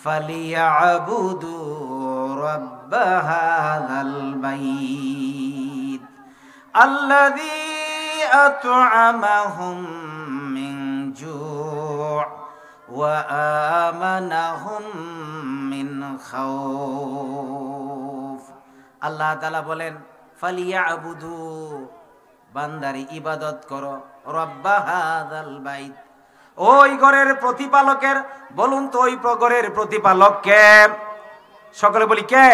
ফালিয়াবুদু রাব্ব হাযাল বাইত আল্লাযী আত'আমাহুম মিন জু' ওয়া আমানাহুম মিন খাউফ। আল্লাহ তাআলা বলেন ফালিয়াবুদু, বান্দার ইবাদত করো, রব্ব হাযাল বাইত, ওই ঘরের প্রতিপালকের। বলুন তো ওই ঘরের প্রতিপালক কে? সকলে বলি কে?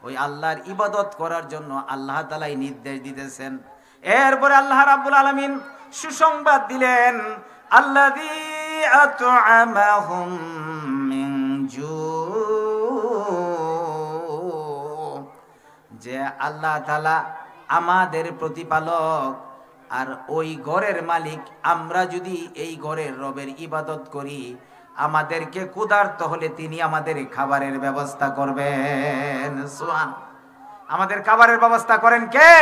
ওই আল্লাহর ইবাদত করার জন্য আল্লাহ তাআলাই নির্দেশ দিতেছেন। এরপরে আল্লাহ রাব্বুল আলামিন সুসংবাদ দিলেন, আল্লাযী আত'আমাহুম মিন জু', যে আল্লাহ তাআলা আমাদের প্রতিপালক আর ওই ঘরের মালিক। আমরা যদি এই ঘরের রবের ইবাদত করি, আমাদেরকে ক্ষুধার্ত হলে তিনি আমাদের খাবারের ব্যবস্থা করবেন। সুবহান। আমাদের খাবারের ব্যবস্থা করেন কে?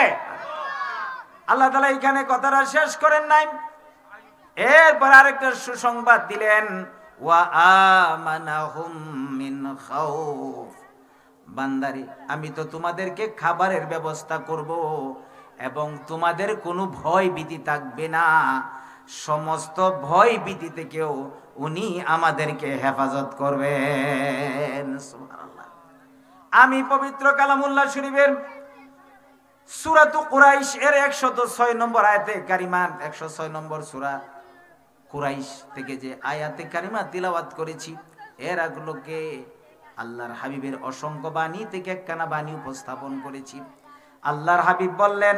আল্লাহ তাআলা এখানে কথাটা শেষ করেন নাই, এরপর আরেকটা সুসংবাদ দিলেন, ওয়া আমানাহুম মিন খাউফ। বান্দারে, আমি তো তোমাদেরকে খাবারের ব্যবস্থা করব এবং তোমাদের কোনো ভয় ভীতি থাকবে না। সমস্ত ভয় ভীতি থেকেও উনি আমাদেরকে হেফাজত করবেন। সুবহানাল্লাহ। আমি পবিত্র কালামুল্লাহ শরীফের সূরাতু কুরাইশ এর 106 নম্বর আয়াতে কারিমা, 106 নম্বর সূরা কুরাইশ থেকে যে আয়াতে কারিমা তিলাওয়াত করেছি, এর আগলোকে আল্লাহর হাবিবের অসংখ্য বাণী থেকে একখানা বাণী উপস্থাপন করেছি। আল্লাহর হাবিব বললেন,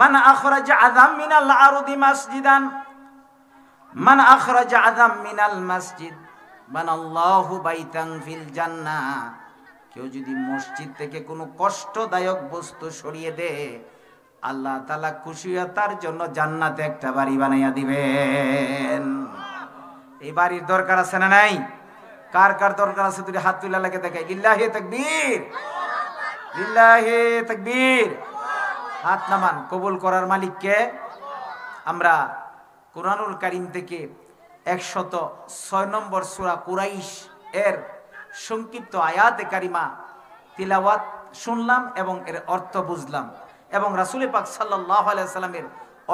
মান আখরাজা আযাম মিনাল আরদি মাসজিদান, মান আখরাজা আযাম মিনাল মাসজিদ বানাল্লাহু বাইতান ফিল জান্নাহ। কেউ যদি মসজিদ থেকে কোনো কষ্টদায়ক বস্তু সরিয়ে দেয়, আল্লাহ তাআলা খুশি হয়ে তার জন্য জান্নাতে একটা বাড়ি বানাইয়া দিবেন। এই বাড়ির দরকার আছে না নাই? কার কার দরকার আছে? দুই হাত তুলে লাগে দেখাই। লিল্লাহি তাকবীর, লিল্লাহি তাকবীর। হাত নামান। কবুল করার মালিক কে? আমরা কুরআনুল কারীম থেকে 106 নম্বর সূরা কুরাইশ এর সংক্ষিপ্ত আয়াতে কারিমা তিলাওয়াত শুনলাম এবং এর অর্থ বুঝলাম, এবং রাসূল পাক সাল্লাল্লাহু আলাইহি ওয়াসাল্লামের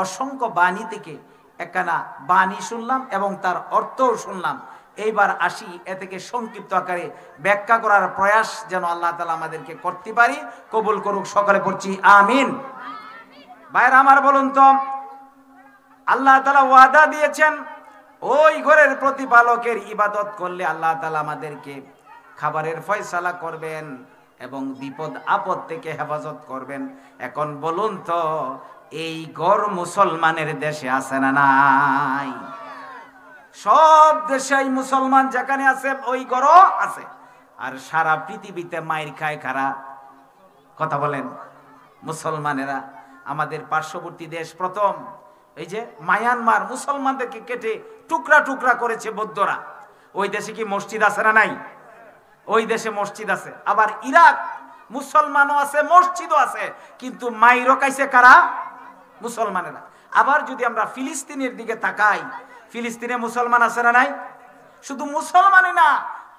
অসংখ্য বাণী থেকে একখানা বাণী শুনলাম এবং তার অর্থও শুনলাম। এইবার আসি এ থেকে সংক্ষিপ্ত আকারে ব্যাখ্যা করার প্রয়াস যেন আল্লাহ তাআলা আমাদেরকে করতে পারি, কবুল করুক। সকলে পড়ছি আমিন। ভাইরা আমার, বলুন তো, আল্লাহ তাআলা ওয়াদা দিয়েছেন ওই ঘরের প্রতিপালকের ইবাদত করলে আল্লাহ তাআলা আমাদেরকে খাবারের ফয়সালা করবেন এবং বিপদ আপদ থেকে হেফাজত করবেন। এখন বলুন তো, এই ঘর মুসলমানের দেশে আছে না নাই? সব দেশেই মুসলমান যেখানে আছে ওই ঘরও আছে। আর সারা পৃথিবীতে মাইর খায় কারা? কথা বলেন। মুসলমানেরা। আমাদের পার্শ্ববর্তী দেশ প্রথম এই যে মায়ানমার মুসলমানদেরকে কেটে টুকরা টুকরা করেছে বৌদ্ধরা। ওই দেশে কি মসজিদ আছে না নাই? ওই দেশে মসজিদ আছে। আবার ইরাক মুসলমানও আছে, মসজিদও আছে, কিন্তু মাইরও খাইছে কারা? মুসলমানেরা। আবার যদি আমরা ফিলিস্তিনের দিকে তাকাই, ফিলিস্তিনে মুসলমান আছে না নাই? শুধু মুসলমানই না,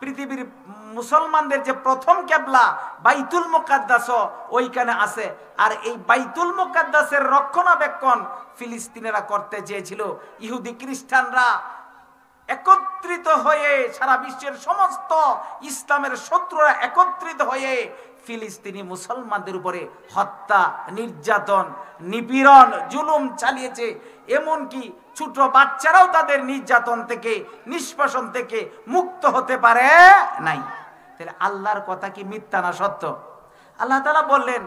পৃথিবীর মুসলমানদের যে প্রথম কিবলা বাইতুল মুকাদ্দাস ওইখানে আছে। আর এই বাইতুল মুকাদ্দাসের রক্ষণাবেক্ষণ ফিলিস্তিনেরা করতে চেয়েছিল। ইহুদি খ্রিস্টানরা একত্রিত হয়ে, সারা বিশ্বের সমস্ত ইসলামের শত্রুরা একত্রিত হয়ে ফিলিস্তিনি মুসলমানদের উপরে হত্যা, নির্যাতন, নিপীড়ন, জুলুম চালিয়েছে। এমনকি ছোট বাচ্চারাও তাদের নির্যাতন থেকে, নিষ্পেষণ থেকে মুক্ত হতে পারে নাই। তাহলে আল্লাহর কথা কি মিথ্যা না সত্য? আল্লাহ তাআলা বললেন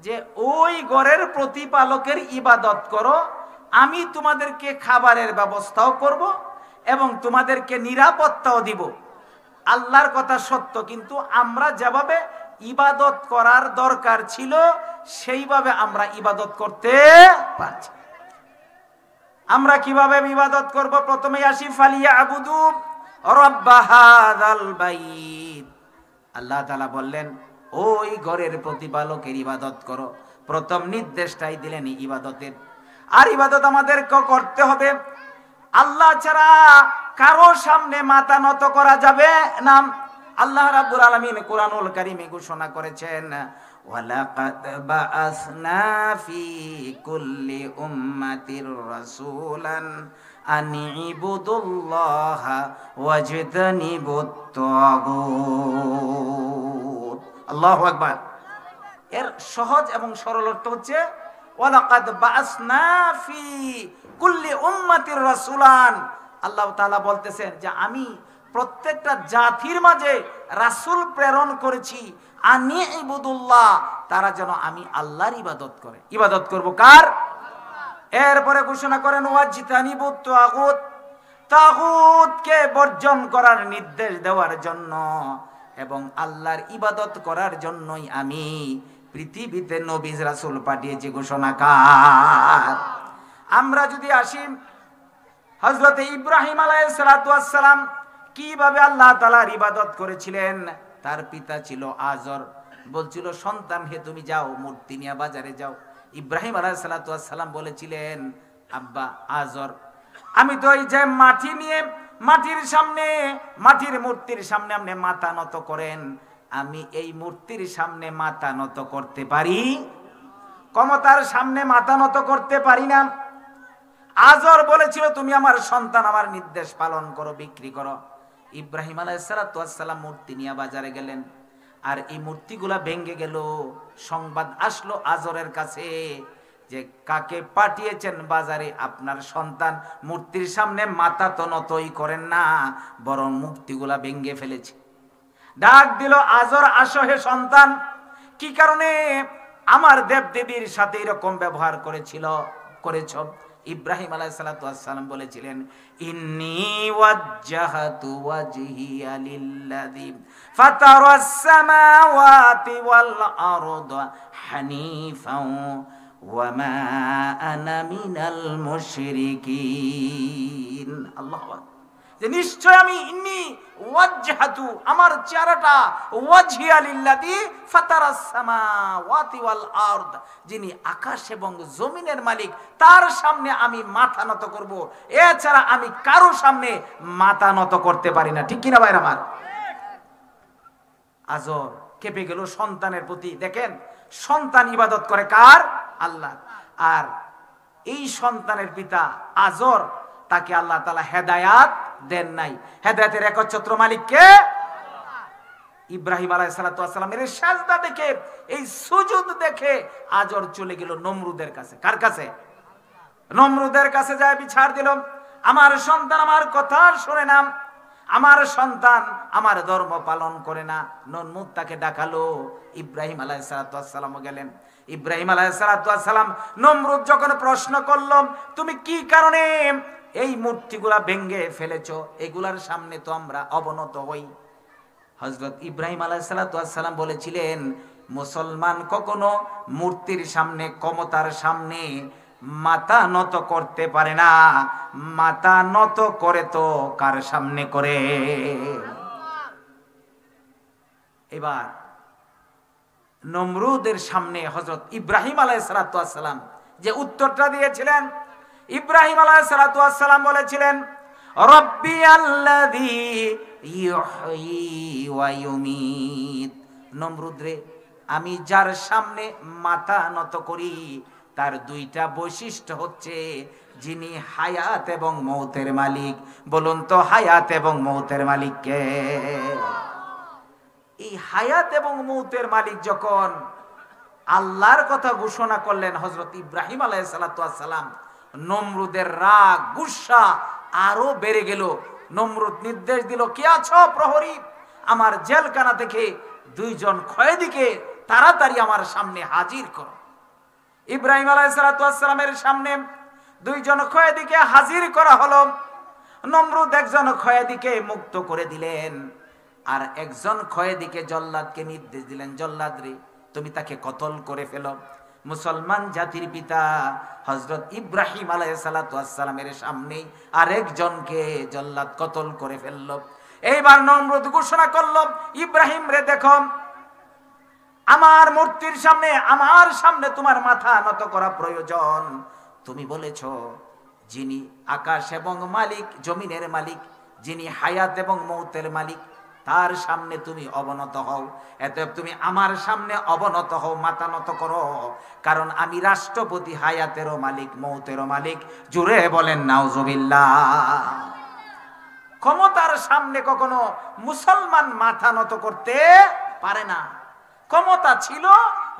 যে ওই ঘরের প্রতিপালকের ইবাদত করো, আমি তোমাদেরকে খাবারের ব্যবস্থাও করব এবং তোমাদেরকে নিরাপত্তাও দিব। আল্লাহর কথা সত্য, কিন্তু আমরা যেভাবে ইবাদত করার দরকার ছিল সেইভাবে আমরা ইবাদত করতে পারছি। আমরা কিভাবে ইবাদত করব? প্রথমেই আসি ফালিয়াবুদু রাব্ব হাযাল বাইত। আল্লাহ তাআলা বললেন ওই ঘরের প্রতিপালকের ইবাদত করো। প্রথম নির্দেশটাই দিলেন ইবাদতের। আর ইবাদত আমাদেরকে করতে হবে। আল্লাহ ছাড়া কারো সামনে মাথা নত করা যাবে না। আল্লাহ রাব্বুল আলামিন কোরআনুল কারীমে ঘোষণা করেছেন, ওয়ালাকাদ বাআসনা ফি কুল্লি উম্মাতির রাসূলান আন ইবুদুল্লাহা ওয়াজতানিবুত তাগুত। আল্লাহু আকবার। এর সহজ এবং সরল অর্থ হচ্ছে ওয়ালাকাদ বাআসনা ফি কুল্লি উম্মাতির রাসূলান। আল্লাহ তাআলা বলতেছেন যে আমি প্রত্যেকটা জাতির মাঝে রাসূল প্রেরণ করেছি, আনি ইবুদুল্লাহ, তারা যেন আমি আল্লাহর ইবাদত করে। ইবাদত করব কার? এরপরে ঘোষণা করেন ওয়াজতানিবুত তাগুত, তাগুতকে বর্জন করার নির্দেশ দেওয়ার জন্য এবং আল্লাহর ইবাদত করার জন্যই আমি পৃথিবীতে নবী রাসূল পাঠিয়েছি। ঘোষণাকার। আমরা যদি আসি হযরত ইব্রাহিম আলাইহিস সালাতু ওয়াস সালাম কিভাবে আল্লাহ তাআলার ইবাদত করেছিলেন। তার পিতা ছিল আজর, বলছিল সন্তান হে তুমি যাও মূর্তি নিয়ে বাজারে যাও। ইব্রাহিম আলাইহিস সালাতু ওয়াস সালাম বলেছিলেন, আব্বা আজর, আমি তো এই যে মাটি নিয়ে মাটির সামনে, মাটির মূর্তির সামনে আপনি মাথা নত করেন, আমি এই মূর্তির সামনে মাথা নত করতে পারি? ক্ষমতার সামনে মাথা নত করতে পারি না। আজর বলেছিল তুমি আমার সন্তান, আমার নির্দেশ পালন করো, বিক্রি করো। ইব্রাহিম আলাইহিস সালাতু ওয়াস সালাম মূর্তি নিয়ে বাজারে গেলেন, আর এই মূর্তিগুলা ভেঙে গেল। সংবাদ আসলো আজরের কাছে যে কাকে পাঠিয়েছেন বাজারে, আপনার সন্তান মূর্তির সামনে মাথা তো নতই করেন না, বরং মূর্তিগুলা ভেঙে ফেলেছে। ডাক দিল, আজর আসো হে সন্তান, কি কারণে আমার দেবদেবীর সাথে এরকম ব্যবহার করেছ? ইব্রাহিম আলাইহিস সালাতু ওয়াস সালাম বলেছিলেন, ইন্নী ওয়াজ্জাহাতু ওয়াজহিয়া লিল্লাযী ফাতারাস সামাওয়াতি ওয়াল আরদা হানিফাও ওয়া মা আনা মিনাল মুশরিকিন। আল্লাহু আকবার। যে নিশ্চয় আমি ইন্নী ওয়াজ্জাহাতু, আমার চেহারাটা, ওয়াজহিয়া লিল্লাযী ফাতারাস সামাওয়াতি ওয়াল আরদ, যিনি আকাশ এবং জমিনের মালিক, তার সামনে আমি মাথা নত করব। এছাড়া আমি কারো সামনে মাথা নত করতে পারি না। ঠিক কিনা ভাইরা আমার? আজর কেঁপে গেল সন্তানের প্রতি। দেখেন, সন্তান ইবাদত করে কার? আল্লাহ। আর এই সন্তানের পিতা আজর, তাকে আল্লাহ তাআলা হেদায়াত দেন নাই। হেদায়েতের একচ্ছত্র মালিক কে? ইব্রাহিম আলাইহিস সালাতু ওয়াস সালামের সাজদা দেখে, এই সুজুদ দেখে আজর চলে গেল নমরুদের কাছে। কার কাছে? নমরুদের কাছে যায় বিচার দিল, আমার সন্তান আমার কথা শুনে না, আমার সন্তান আমার ধর্ম পালন করে না। নমরুদ তাকে ডাকালো। ইব্রাহিম আলাইহিস সালাতু ওয়াস সালাম গেলেন। ইব্রাহিম আলাইহিস সালাতু ওয়াস সালাম, নমরুদ যখন প্রশ্ন করল তুমি কি কারণে এই মূর্তিগুলা ভেঙে ফেলেছো, এগুলার সামনে তো আমরা অবনত হই। হযরত ইব্রাহিম আলাইহিস সালাতু ওয়াস সালাম বলেছিলেন, মুসলমান কখনো মূর্তির সামনে, ক্ষমতার সামনে মাথা নত করতে পারে না। মাথা নত করে তো কার সামনে করে? এবার নমরুদের সামনে হযরত ইব্রাহিম আলাইহিস সালাতু ওয়াস সালাম যে উত্তরটা দিয়েছিলেন, ইব্রাহিম আলাইহিস সালাতু ওয়াস সালাম বলেছিলেন, রব্বি আল্লাযী ইউহয়ী ওয়া ইউমীত। নমরুদ রে, আমি যার সামনে মাথা নত করি তার দুইটা বৈশিষ্ট্য হচ্ছে, যিনি হায়াত এবং মৌতের মালিক। বলুন তো হায়াত এবং মৌতের মালিক কে? এই হায়াত এবং মৌতের মালিক যখন আল্লাহর কথা ঘোষণা করলেন হযরত ইব্রাহিম আলাইহিস সালাতু ওয়াস সালাম, নমরুদের রাগ গুসা আরো বেড়ে গেল। নমরুদ নির্দেশ দিল, কে আছো প্রহরী, আমার জেলখানা থেকে দুইজন কয়েদিকে তাড়াতাড়ি আমার সামনে হাজির করো। ইব্রাহিম আলাইহিস সালাতু ওয়াস সালামের সামনে দুইজন কয়েদিকে হাজির করা হলো। নমরুদ একজন কয়েদিকে মুক্ত করে দিলেন, আর একজন কয়েদিকে, জল্লাদকে নির্দেশ দিলেন, জল্লাদ রে তুমি তাকে কতল করে ফেলো। মুসলমান জাতির পিতা হযরত ইব্রাহিম আলাইহিস সালাতু ওয়াস সালামের সামনে আরেকজনকে জল্লাদ কতল করে ফেলল। এইবার নমরুদ ঘোষণা করলো, ইব্রাহিম রে দেখো, আমার মূর্তির সামনে, আমার সামনে তোমার মাথা নত করা প্রয়োজন। তুমি বলেছো যিনি আকাশ এবং মালিক, জমিনের মালিক, যিনি হায়াত এবং মৌতের মালিক, তার সামনে তুমি অবনত হও। এত তুমি আমার সামনে অবনত হও, মাথা নত করো, কারণ আমি রাষ্ট্রপতি, হায়াতেরও মালিক, মৌতেরও মালিক। জুড়ে বলেন নাউজুবিল্লাহ। ক্ষমতার সামনে কখনো মুসলমান মাথা নত করতে পারে না। ক্ষমতা ছিল,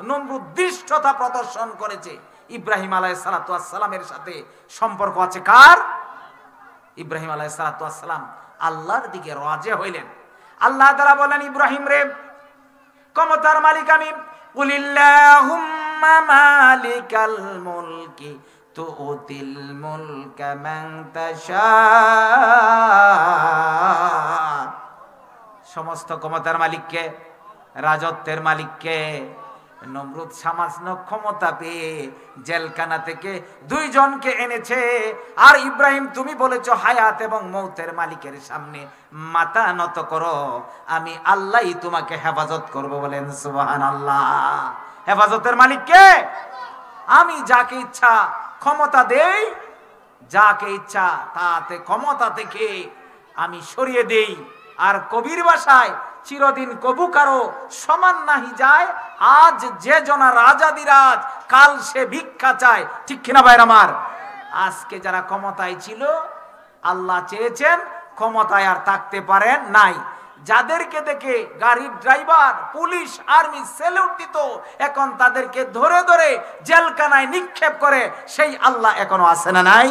নমরুদ দৃষ্টতা প্রদর্শন করেছে। ইব্রাহিম আলাইহিস সালাতু ওয়াস সালামের সাথে সম্পর্ক আছে কার? ইব্রাহিম আলাইহিস সালাতু ওয়াস সালাম আল্লাহর দিকে রাজি হইলেন। আল্লাহ তাআলা বলেন, ইব্রাহিম রে, ক্ষমতার মালিক আমি। কুলিল্লাহুম্মা মালিকাল মুলকি তুতিল মুলকা মান তাশা। সমস্ত ক্ষমতার মালিককে, রাজত্বের মালিককে। নমরুদ সামান্য ক্ষমতা পেয়ে জেলখানা থেকে 2 জনকে এনেছে। আর ইব্রাহিম, তুমি বলেছো হায়াত এবং মৌতের মালিকের সামনে মাথা নত করো, আমি আল্লাহই তোমাকে হেফাজত করব। বলেন সুবহানাল্লাহ। হেফাজতের মালিক কে? আমি যাকে ইচ্ছা ক্ষমতা দেই, যাকে ইচ্ছা তাতে ক্ষমতা থেকে আমি সরিয়ে দেই। আর কবির ভাষায়, চিরদিন কবু কারো সমান নাহি যায়, আজ যে জনা রাজাদিরাজ, কাল সে ভিক্ষা চায়। ঠিক কিনা ভাইরা আমার? আজকে যারা ক্ষমতায় ছিল, আল্লাহ চেয়েছেন ক্ষমতায় আর থাকতে পারেন নাই। যাদেরকে দেখে গাড়ির ড্রাইভার, পুলিশ, আর্মি সেলুট দিত, এখন তাদেরকে ধরে ধরে জেলখানায় নিক্ষেপ করে সেই আল্লাহ এখনো আছে না নাই?